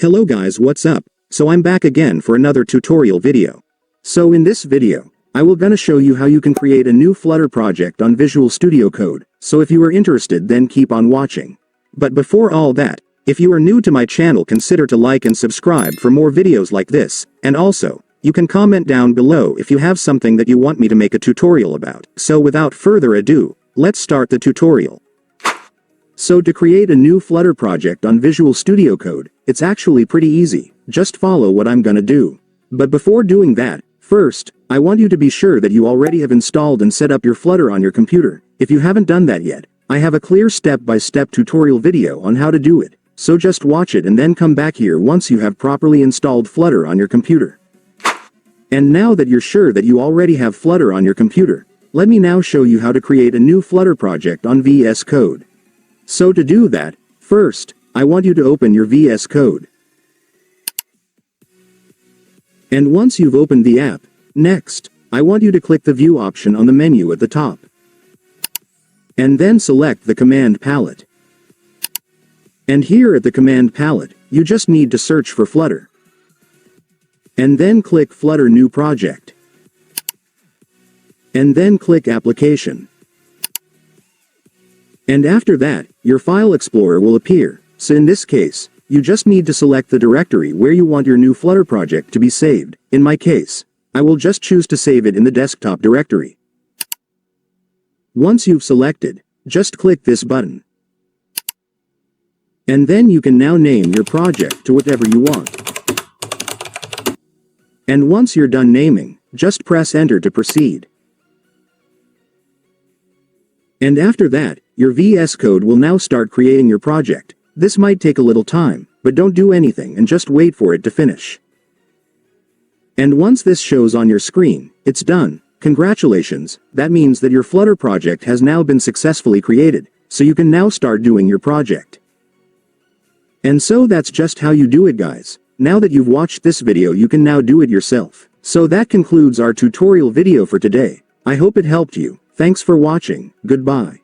Hello guys, what's up? So I'm back again for another tutorial video. So in this video, I will gonna show you how you can create a new Flutter project on Visual Studio Code, so if you are interested then keep on watching. But before all that, if you are new to my channel consider to like and subscribe for more videos like this, and also, you can comment down below if you have something that you want me to make a tutorial about. So without further ado, let's start the tutorial. So to create a new Flutter project on Visual Studio Code, it's actually pretty easy, just follow what I'm gonna do. But before doing that, first, I want you to be sure that you already have installed and set up your Flutter on your computer. If you haven't done that yet, I have a clear step-by-step tutorial video on how to do it, so just watch it and then come back here once you have properly installed Flutter on your computer. And now that you're sure that you already have Flutter on your computer, let me now show you how to create a new Flutter project on VS Code. So to do that, first, I want you to open your VS Code. And once you've opened the app, next, I want you to click the View option on the menu at the top. And then select the command palette. And here at the command palette, you just need to search for Flutter. And then click Flutter New Project. And then click Application. And after that, your File Explorer will appear, so in this case, you just need to select the directory where you want your new Flutter project to be saved. In my case, I will just choose to save it in the desktop directory. Once you've selected, just click this button. And then you can now name your project to whatever you want. And once you're done naming, just press Enter to proceed. And after that, your VS Code will now start creating your project. This might take a little time, but don't do anything and just wait for it to finish. And once this shows on your screen, it's done. Congratulations, that means that your Flutter project has now been successfully created, so you can now start doing your project. And so that's just how you do it, guys. Now that you've watched this video, you can now do it yourself. So that concludes our tutorial video for today. I hope it helped you. Thanks for watching. Goodbye.